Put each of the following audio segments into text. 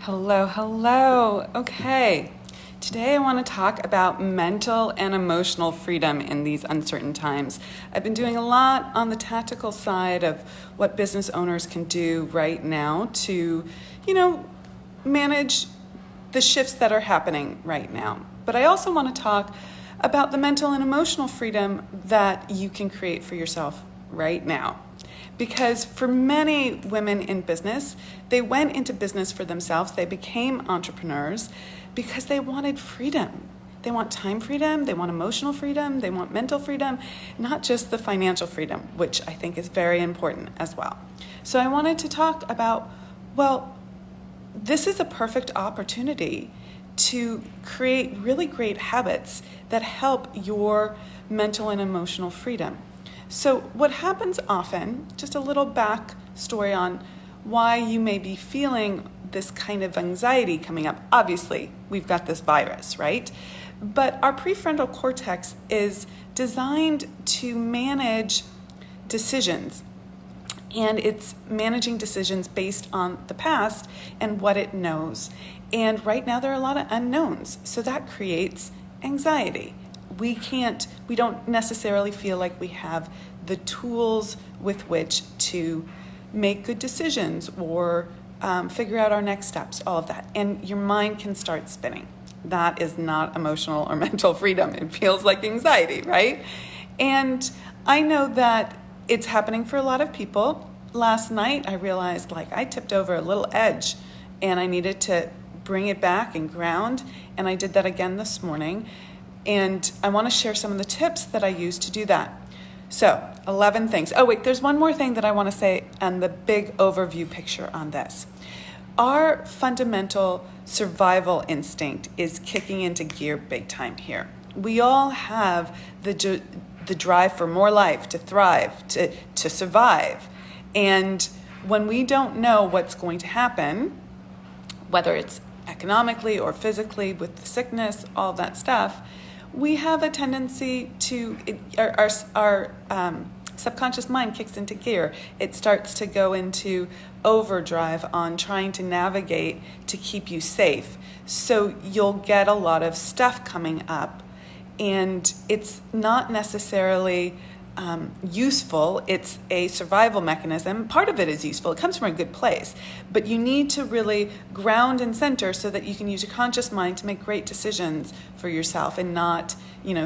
Hello, hello. Okay, today I want to talk about mental and emotional freedom in these uncertain times. I've been doing a lot on the tactical side of what business owners can do right now to, manage the shifts that are happening right now. But I also want to talk about the mental and emotional freedom that you can create for yourself right now. Because for many women in business, they went into business for themselves. They became entrepreneurs because they wanted freedom. They want time freedom, they want emotional freedom, they want mental freedom, not just the financial freedom, which I think is very important as well. So I wanted to talk about, this is a perfect opportunity to create really great habits that help your mental and emotional freedom. So what happens often, just a little back story on why you may be feeling this kind of anxiety coming up. Obviously, we've got this virus, right? But our prefrontal cortex is designed to manage decisions. And it's managing decisions based on the past and what it knows. And right now there are a lot of unknowns. So that creates anxiety. We don't necessarily feel like we have the tools with which to make good decisions or figure out our next steps, all of that. And your mind can start spinning. That is not emotional or mental freedom. It feels like anxiety, right? And I know that it's happening for a lot of people. Last night, I realized I tipped over a little edge and I needed to bring it back and ground. And I did that again this morning. And I want to share some of the tips that I use to do that. So 11 things. Oh, wait, there's one more thing that I want to say on the big overview picture on this. Our fundamental survival instinct is kicking into gear big time here. We all have the drive for more life, to thrive, to survive. And when we don't know what's going to happen, whether it's economically or physically with the sickness, all that stuff, we have a tendency to, our subconscious mind kicks into gear. It starts to go into overdrive on trying to navigate to keep you safe. So you'll get a lot of stuff coming up, and it's not necessarily useful. It's a survival mechanism. Part of it is useful. It comes from a good place. But you need to really ground and center so that you can use your conscious mind to make great decisions for yourself and not,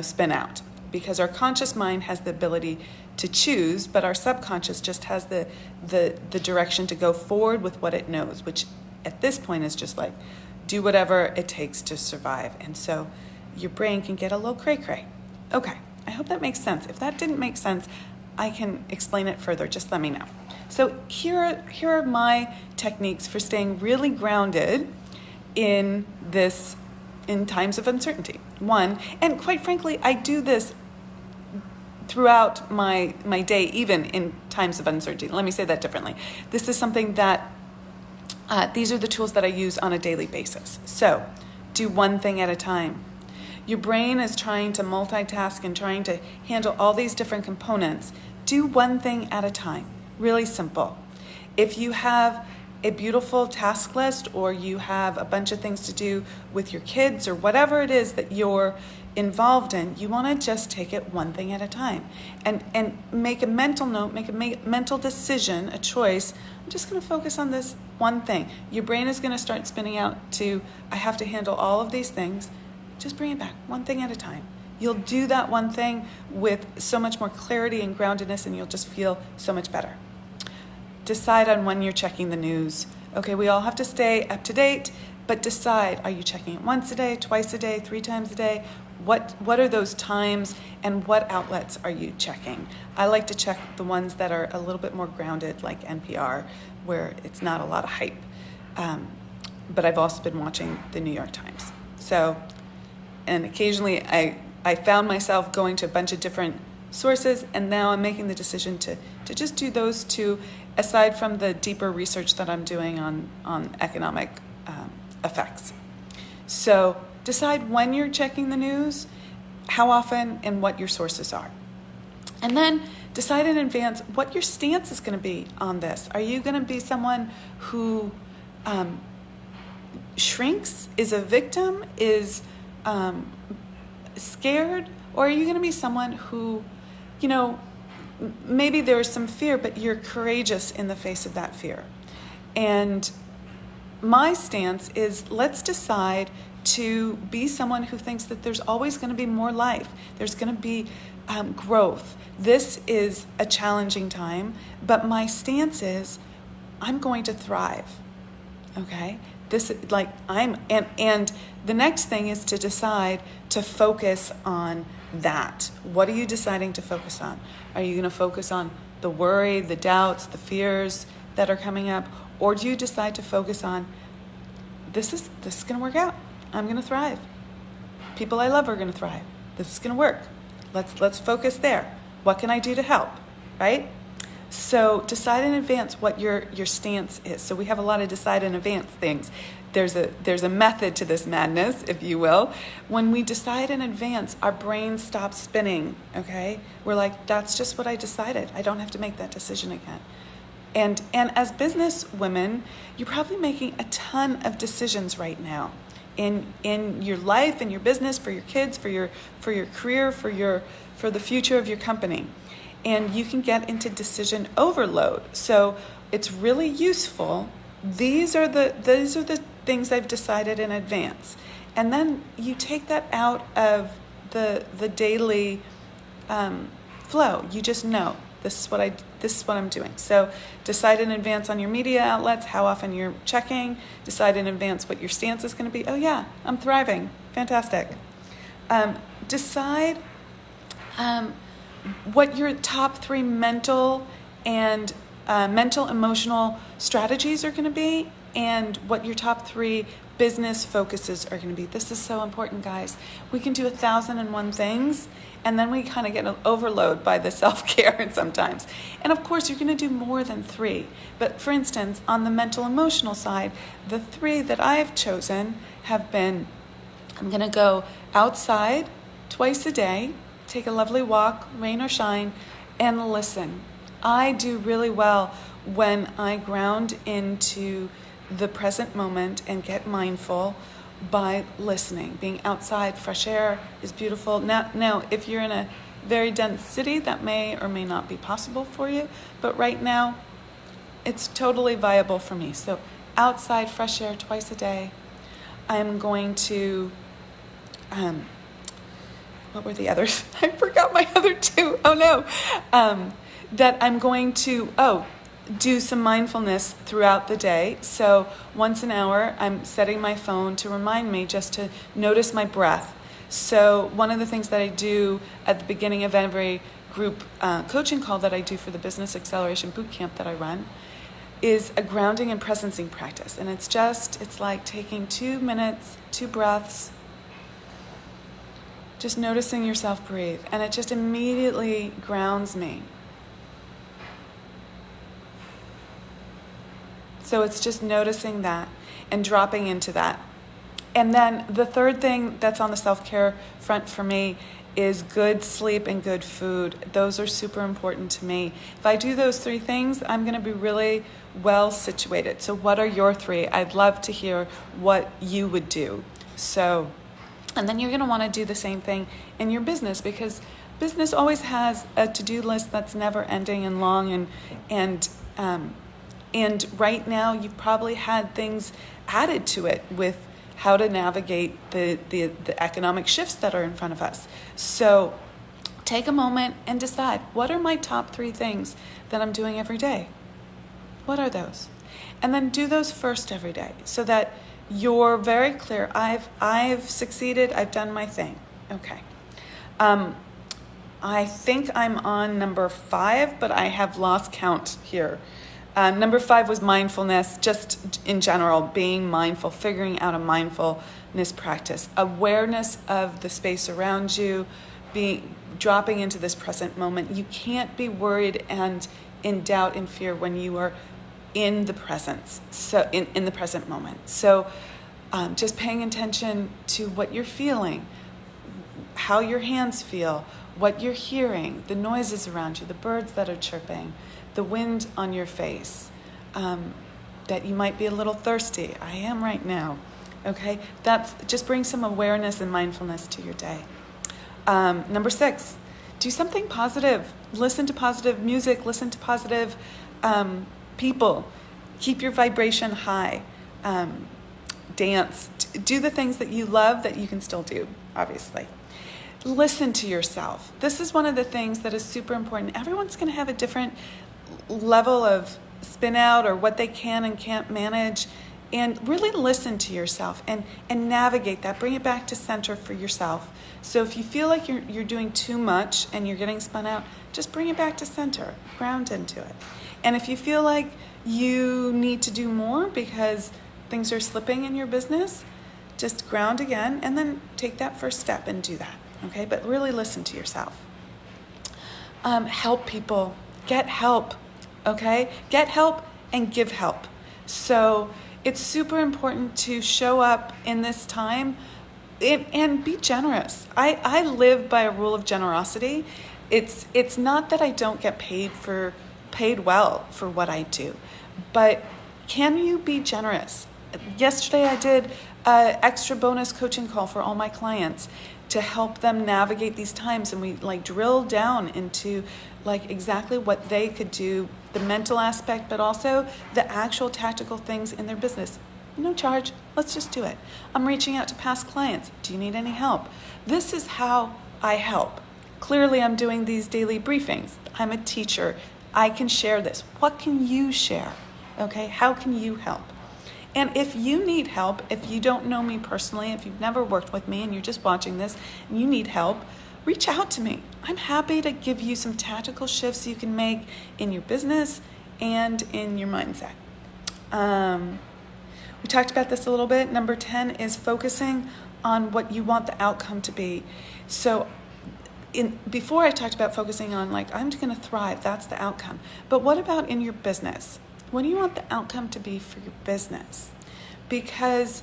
spin out. Because our conscious mind has the ability to choose, but our subconscious just has the direction to go forward with what it knows, which at this point is just do whatever it takes to survive. And so your brain can get a little cray-cray. Okay. I hope that makes sense. If that didn't make sense, I can explain it further. Just let me know. So here are my techniques for staying really grounded in times of uncertainty. One, and quite frankly, I do this throughout my day, even in times of uncertainty. Let me say that differently. This is something that, these are the tools that I use on a daily basis. So do one thing at a time. Your brain is trying to multitask and trying to handle all these different components. Do one thing at a time. Really simple. If you have a beautiful task list or you have a bunch of things to do with your kids or whatever it is that you're involved in, you want to just take it one thing at a time and make a mental note, make a mental decision, a choice. I'm just going to focus on this one thing. Your brain is going to start spinning out to, I have to handle all of these things. Just bring it back, one thing at a time. You'll do that one thing with so much more clarity and groundedness, and you'll just feel so much better. Decide on when you're checking the news. Okay, we all have to stay up to date, but decide, are you checking it once a day, twice a day, 3 times a day? What are those times, and what outlets are you checking? I like to check the ones that are a little bit more grounded, like NPR, where it's not a lot of hype. But I've also been watching the New York Times. And occasionally I found myself going to a bunch of different sources, and now I'm making the decision to just do those two, aside from the deeper research that I'm doing on economic effects. So decide when you're checking the news, how often, and what your sources are. And then decide in advance what your stance is going to be on this. Are you going to be someone who shrinks, is a victim, is scared, or are you going to be someone who, maybe there's some fear, but you're courageous in the face of that fear? And my stance is, let's decide to be someone who thinks that there's always going to be more life. There's going to be growth. This is a challenging time, but my stance is I'm going to thrive. Okay? And the next thing is to decide to focus on that. What are you deciding to focus on? Are you going to focus on the worry, the doubts, the fears that are coming up? Or do you decide to focus on this is going to work out. I'm going to thrive. People I love are going to thrive. This is going to work. Let's focus there. What can I do to help? Right? So decide in advance what your stance is. So we have a lot of decide in advance things. There's a method to this madness, if you will. When we decide in advance, our brain stops spinning, okay? We're like, that's just what I decided. I don't have to make that decision again. And as business women, you're probably making a ton of decisions right now in your life, in your business, for your kids, for your career, for the future of your company. And you can get into decision overload. So it's really useful. These are the things I've decided in advance. And then you take that out of the daily flow. You just know this is what I'm doing. So decide in advance on your media outlets, how often you're checking. Decide in advance what your stance is going to be. Oh yeah, I'm thriving. Fantastic. Decide what your top 3 mental emotional strategies are going to be, and what your top 3 business focuses are going to be. This is so important, guys. We can do 1,001 things, and then we kind of get an overload by the self-care sometimes. And of course, you're going to do more than 3. But for instance, on the mental emotional side, the 3 that I've chosen have been, I'm going to go outside twice a day, take a lovely walk, rain or shine, and listen. I do really well when I ground into the present moment and get mindful by listening. Being outside, fresh air is beautiful. Now, if you're in a very dense city, that may or may not be possible for you, but right now, it's totally viable for me. So outside, fresh air twice a day. I'm going to, what were the others? I forgot my other 2. Oh no. That I'm going to, do some mindfulness throughout the day. So once an hour, I'm setting my phone to remind me just to notice my breath. So one of the things that I do at the beginning of every group coaching call that I do for the Business Acceleration Bootcamp that I run is a grounding and presencing practice. And it's like taking 2 minutes, 2 breaths, just noticing yourself breathe. And it just immediately grounds me. So it's just noticing that and dropping into that. And then the third thing that's on the self-care front for me is good sleep and good food. Those are super important to me. If I do those 3 things, I'm going to be really well situated. So what are your 3? I'd love to hear what you would do. So, and then you're going to want to do the same thing in your business, because business always has a to-do list that's never ending and long, and right now, you've probably had things added to it with how to navigate the economic shifts that are in front of us. So take a moment and decide, what are my top 3 things that I'm doing every day? What are those? And then do those first every day so that you're very clear. I've succeeded. I've done my thing. Okay. I think I'm on number 5, but I have lost count here. Number 5 was mindfulness, just in general, being mindful, figuring out a mindfulness practice, awareness of the space around you, dropping into this present moment. You can't be worried and in doubt and fear when you are in the presence, so in the present moment. So just paying attention to what you're feeling, how your hands feel, what you're hearing, the noises around you, the birds that are chirping, the wind on your face, that you might be a little thirsty. I am right now. Okay, that's just bring some awareness and mindfulness to your day. Number 6, do something positive. Listen to positive music, listen to positive people. Keep your vibration high. Dance. Do the things that you love that you can still do, obviously. Listen to yourself. This is one of the things that is super important. Everyone's going to have a different level of spin out or what they can and can't manage. And really listen to yourself and navigate that. Bring it back to center for yourself. So if you feel like you're doing too much and you're getting spun out, just bring it back to center. Ground into it. And if you feel like you need to do more because things are slipping in your business, just ground again and then take that first step and do that. Okay, but really listen to yourself. Help people. Get help. Okay, get help and give help. So it's super important to show up in this time and be generous. I live by a rule of generosity. It's not that I don't get paid well for what I do, but can you be generous? Yesterday I did an extra bonus coaching call for all my clients to help them navigate these times, and we drilled down into exactly what they could do, the mental aspect, but also the actual tactical things in their business. No charge, let's just do it. I'm reaching out to past clients. Do you need any help? This is how I help. Clearly I'm doing these daily briefings. I'm a teacher. I can share this. What can you share? Okay, how can you help? And if you need help, if you don't know me personally, if you've never worked with me and you're just watching this and you need help, reach out to me. I'm happy to give you some tactical shifts you can make in your business and in your mindset. We talked about this a little bit. Number 10 is focusing on what you want the outcome to be. So before I talked about focusing on I'm going to thrive, that's the outcome. But what about in your business? What do you want the outcome to be for your business? Because,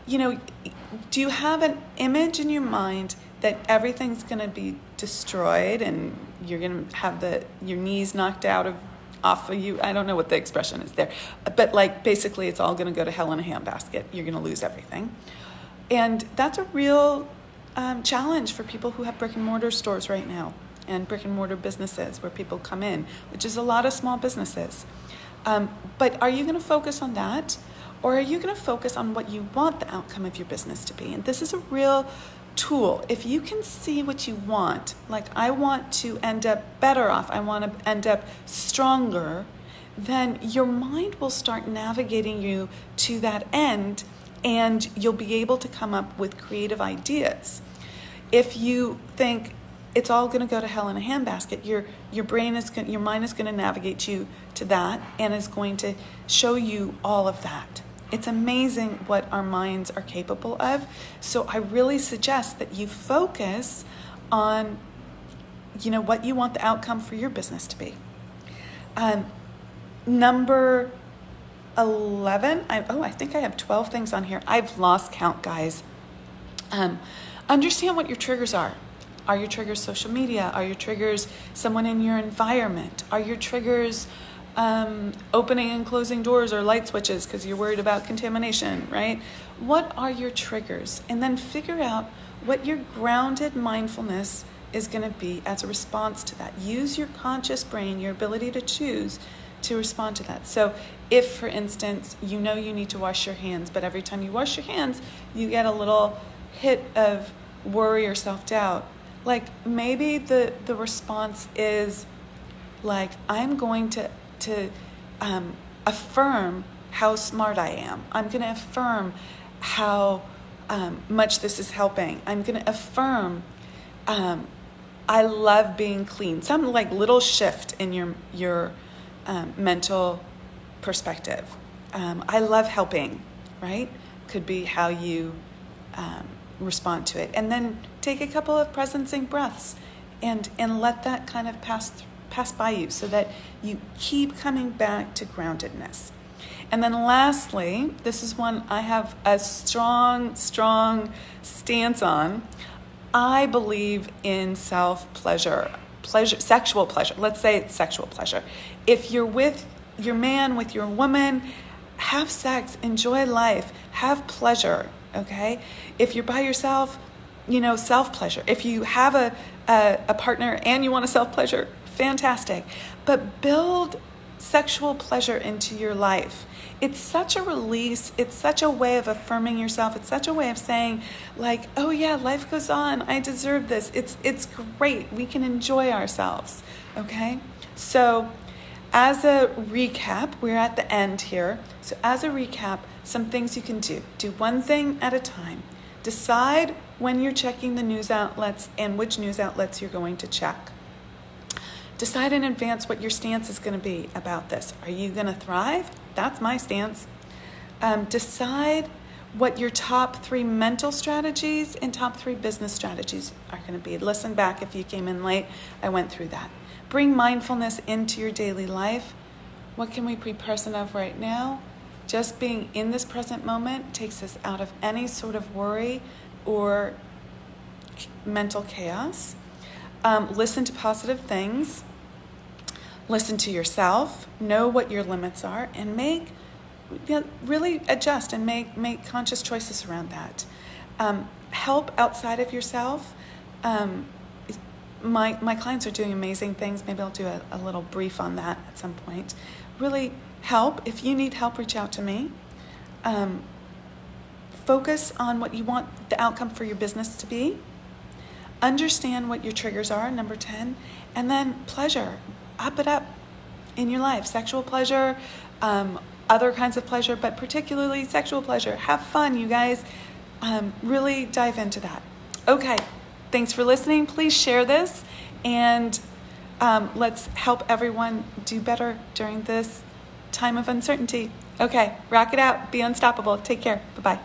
do you have an image in your mind that everything's going to be destroyed and you're going to have your knees knocked off of you? I don't know what the expression is there. But basically it's all going to go to hell in a handbasket. You're going to lose everything. And that's a real challenge for people who have brick and mortar stores right now and brick and mortar businesses where people come in, which is a lot of small businesses. But are you going to focus on that? Or are you going to focus on what you want the outcome of your business to be? And this is a real tool. If you can see what you want, I want to end up better off, I want to end up stronger, then your mind will start navigating you to that end and you'll be able to come up with creative ideas. If you think it's all going to go to hell in a handbasket, your mind is going to navigate you to that and is going to show you all of that. It's amazing what our minds are capable of. So I really suggest that you focus on, what you want the outcome for your business to be. Number 11, I think I have 12 things on here. I've lost count, guys. Understand what your triggers are. Are your triggers social media? Are your triggers someone in your environment? Are your triggers opening and closing doors or light switches because you're worried about contamination, right? What are your triggers? And then figure out what your grounded mindfulness is going to be as a response to that. Use your conscious brain, your ability to choose to respond to that. So if, for instance, you need to wash your hands, but every time you wash your hands, you get a little hit of worry or self-doubt, maybe the response is I'm going to affirm how smart I am. I'm going to affirm how much this is helping. I'm going to affirm I love being clean. Some little shift in your mental perspective. I love helping, right? Could be how you respond to it. And then take a couple of presencing breaths and let that kind of pass by you so that you keep coming back to groundedness. And then lastly, this is one I have a strong stance on. I believe in self-pleasure, sexual pleasure. Let's say it's sexual pleasure. If you're with your man, with your woman, have sex, enjoy life, have pleasure, okay? If you're by yourself, self-pleasure. If you have a partner and you want to self-pleasure, fantastic. But build sexual pleasure into your life. It's such a release. It's such a way of affirming yourself. It's such a way of saying, like, oh yeah, life goes on. I deserve this. It's great. We can enjoy ourselves, okay? So as a recap, we're at the end here. So as a recap, some things you can do. Do one thing at a time. Decide when you're checking the news outlets and which news outlets you're going to check. Decide in advance what your stance is going to be about this. Are you going to thrive? That's my stance. Decide what your top 3 mental strategies and top 3 business strategies are going to be. Listen back if you came in late. I went through that. Bring mindfulness into your daily life. What can we be present of right now? Just being in this present moment takes us out of any sort of worry or mental chaos. Listen to positive things. Listen to yourself. Know what your limits are, and really adjust and make conscious choices around that. Help outside of yourself. My clients are doing amazing things. Maybe I'll do a little brief on that at some point. Really help. If you need help, reach out to me. Focus on what you want the outcome for your business to be. Understand what your triggers are, number 10. And then pleasure. Up it up in your life. Sexual pleasure, other kinds of pleasure, but particularly sexual pleasure. Have fun, you guys. Really dive into that. Okay. Thanks for listening. Please share this, and let's help everyone do better during this time of uncertainty. Okay, rock it out. Be unstoppable. Take care. Bye-bye.